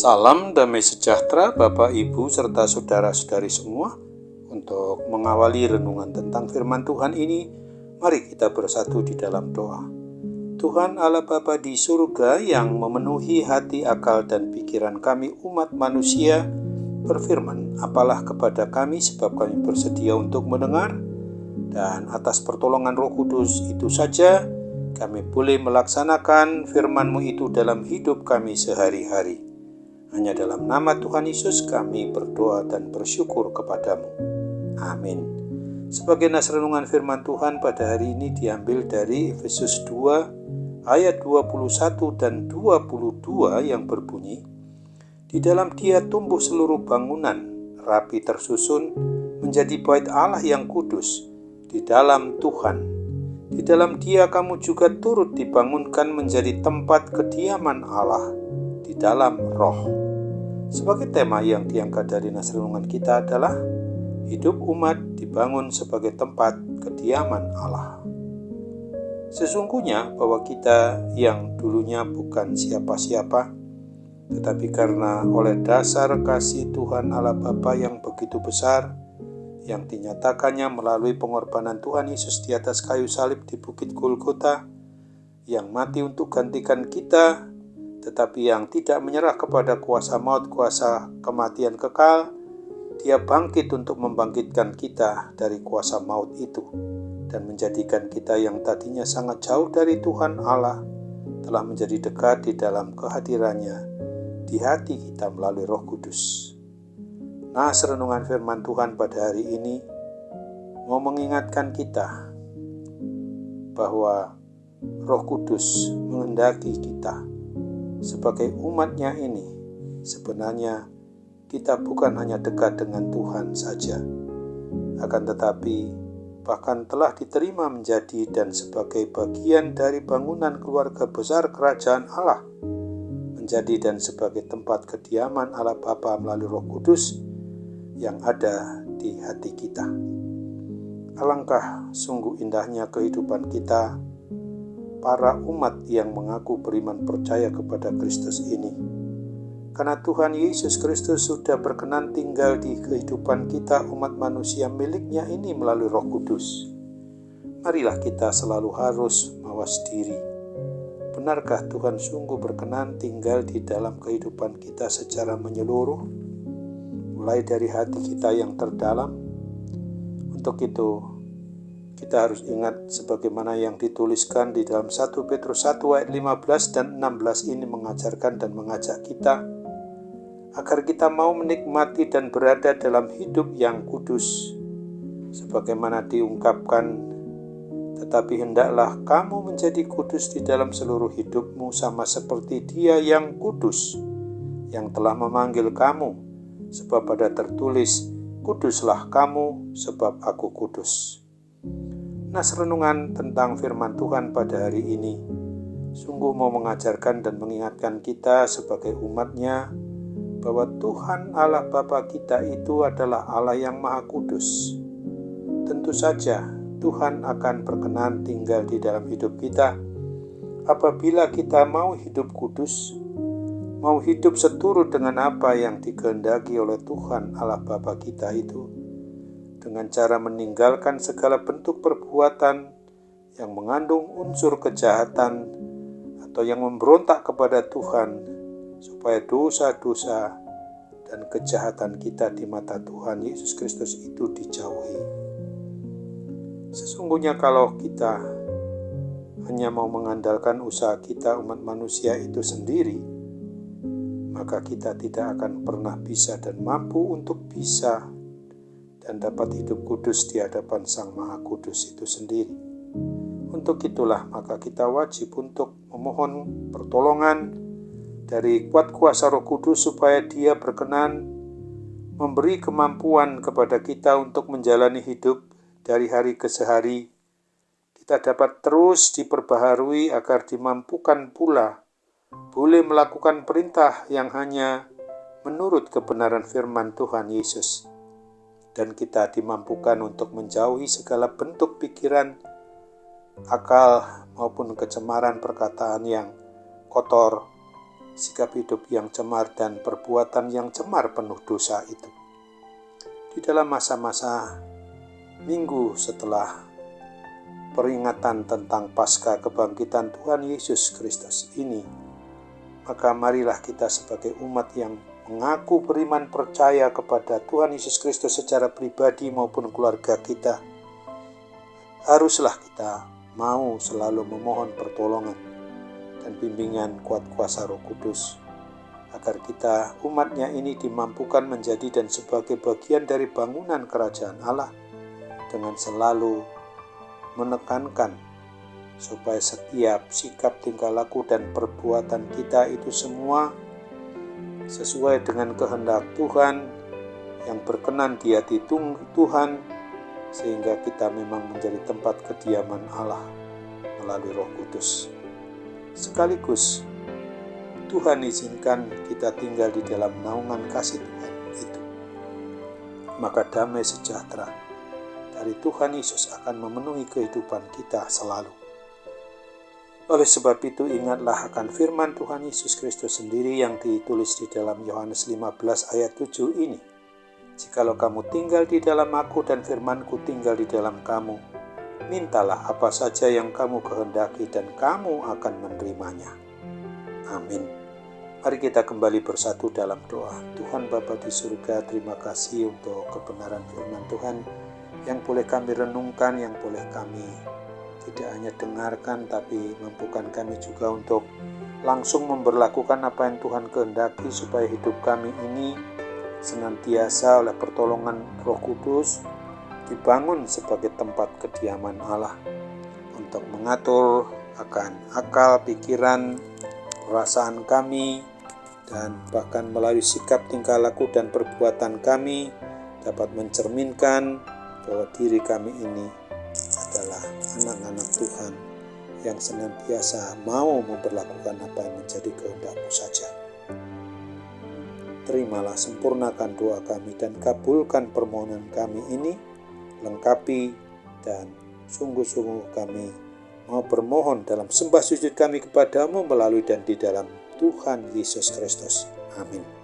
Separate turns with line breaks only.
Salam damai sejahtera Bapak, Ibu, serta saudara-saudari semua. Untuk mengawali renungan tentang firman Tuhan ini, mari kita bersatu di dalam doa. Tuhan Allah Bapa di surga yang memenuhi hati, akal, dan pikiran kami umat manusia, berfirman, apalah kepada kami sebab kami bersedia untuk mendengar, dan atas pertolongan Roh Kudus itu saja kami boleh melaksanakan firman-Mu itu dalam hidup kami sehari-hari. Hanya dalam nama Tuhan Yesus kami berdoa dan bersyukur kepadamu. Amin. Sebagai nas renungan firman Tuhan pada hari ini diambil dari Efesus 2 ayat 21 dan 22 yang berbunyi, di dalam Dia tumbuh seluruh bangunan, rapi tersusun menjadi bait Allah yang kudus di dalam Tuhan. Di dalam Dia kamu juga turut dibangunkan menjadi tempat kediaman Allah di dalam Roh. Sebagai tema yang diangkat dari nas renungan kita adalah hidup umat dibangun sebagai tempat kediaman Allah. Sesungguhnya bahwa kita yang dulunya bukan siapa-siapa, tetapi karena oleh dasar kasih Tuhan Allah Bapa yang begitu besar, yang dinyatakannya melalui pengorbanan Tuhan Yesus di atas kayu salib di Bukit Golgota, yang mati untuk gantikan kita, tetapi yang tidak menyerah kepada kuasa maut, kuasa kematian kekal. Dia bangkit untuk membangkitkan kita dari kuasa maut itu dan menjadikan kita yang tadinya sangat jauh dari Tuhan Allah telah menjadi dekat di dalam kehadirannya di hati kita melalui Roh Kudus. Nah, renungan firman Tuhan pada hari ini mau mengingatkan kita bahwa Roh Kudus menghendaki kita sebagai umatnya ini. Sebenarnya kita bukan hanya dekat dengan Tuhan saja, akan tetapi bahkan telah diterima menjadi dan sebagai bagian dari bangunan keluarga besar kerajaan Allah, menjadi dan sebagai tempat kediaman Allah Bapa melalui Roh Kudus yang ada di hati kita. Alangkah sungguh indahnya kehidupan kita, para umat yang mengaku beriman percaya kepada Kristus ini. Karena Tuhan Yesus Kristus sudah berkenan tinggal di kehidupan kita umat manusia miliknya ini melalui Roh Kudus. Marilah kita selalu harus mawas diri. Benarkah Tuhan sungguh berkenan tinggal di dalam kehidupan kita secara menyeluruh, mulai dari hati kita yang terdalam? Untuk itu, kita harus ingat sebagaimana yang dituliskan di dalam 1 Petrus 1 ayat 15 dan 16 ini mengajarkan dan mengajak kita agar kita mau menikmati dan berada dalam hidup yang kudus. Sebagaimana diungkapkan, tetapi hendaklah kamu menjadi kudus di dalam seluruh hidupmu sama seperti Dia yang kudus, yang telah memanggil kamu. Sebab ada tertulis, kuduslah kamu sebab aku kudus. Nas renungan tentang firman Tuhan pada hari ini sungguh mau mengajarkan dan mengingatkan kita sebagai umatnya bahwa Tuhan Allah Bapa kita itu adalah Allah yang Maha Kudus. Tentu saja Tuhan akan berkenan tinggal di dalam hidup kita apabila kita mau hidup kudus, mau hidup seturut dengan apa yang dikehendaki oleh Tuhan Allah Bapa kita itu, dengan cara meninggalkan segala bentuk perbuatan yang mengandung unsur kejahatan atau yang memberontak kepada Tuhan, supaya dosa-dosa dan kejahatan kita di mata Tuhan Yesus Kristus itu dijauhi. Sesungguhnya kalau kita hanya mau mengandalkan usaha kita umat manusia itu sendiri, maka kita tidak akan pernah bisa dan mampu untuk bisa dan dapat hidup kudus di hadapan Sang Maha Kudus itu sendiri. Untuk itulah maka kita wajib untuk memohon pertolongan dari kuat kuasa Roh Kudus supaya Dia berkenan memberi kemampuan kepada kita untuk menjalani hidup dari hari ke hari. Kita dapat terus diperbaharui agar dimampukan pula boleh melakukan perintah yang hanya menurut kebenaran firman Tuhan Yesus. Dan kita dimampukan untuk menjauhi segala bentuk pikiran, akal maupun kecemaran perkataan yang kotor sikap hidup yang cemar dan perbuatan yang cemar penuh dosa itu. Di dalam masa-masa minggu setelah peringatan tentang Paskah kebangkitan Tuhan Yesus Kristus ini, maka marilah kita sebagai umat yang mengaku beriman percaya kepada Tuhan Yesus Kristus secara pribadi maupun keluarga kita, haruslah kita mau selalu memohon pertolongan dan bimbingan kuat kuasa Roh Kudus, agar kita umatnya ini dimampukan menjadi dan sebagai bagian dari bangunan kerajaan Allah, dengan selalu menekankan supaya setiap sikap, tingkah laku, dan perbuatan kita itu semua sesuai dengan kehendak Tuhan yang berkenan di hati Tuhan, sehingga kita memang menjadi tempat kediaman Allah melalui Roh Kudus. Sekaligus Tuhan izinkan kita tinggal di dalam naungan kasih Tuhan itu. Maka damai sejahtera dari Tuhan Yesus akan memenuhi kehidupan kita selalu. Oleh sebab itu ingatlah akan firman Tuhan Yesus Kristus sendiri yang ditulis di dalam Yohanes 15 ayat 7 ini. Jikalau kamu tinggal di dalam aku dan firman-Ku tinggal di dalam kamu, mintalah apa saja yang kamu kehendaki dan kamu akan menerimanya. Amin. Mari kita kembali bersatu dalam doa. Tuhan Bapa di surga, terima kasih untuk kebenaran firman Tuhan yang boleh kami renungkan, yang boleh kami tidak hanya dengarkan, tapi mampukan kami juga untuk langsung memberlakukan apa yang Tuhan kehendaki, supaya hidup kami ini senantiasa oleh pertolongan Roh Kudus dibangun sebagai tempat kediaman Allah, untuk mengatur akan akal, pikiran, perasaan kami, dan bahkan melalui sikap, tingkah laku, dan perbuatan kami dapat mencerminkan bahwa diri kami ini adalah anak-anak Tuhan yang senantiasa mau memperlakukan apa yang menjadi kehendak-Mu saja. Terimalah, sempurnakan doa kami dan kabulkan permohonan kami ini, lengkapi dan sungguh-sungguh kami mau bermohon dalam sembah sujud kami kepadamu melalui dan di dalam Tuhan Yesus Kristus. Amin.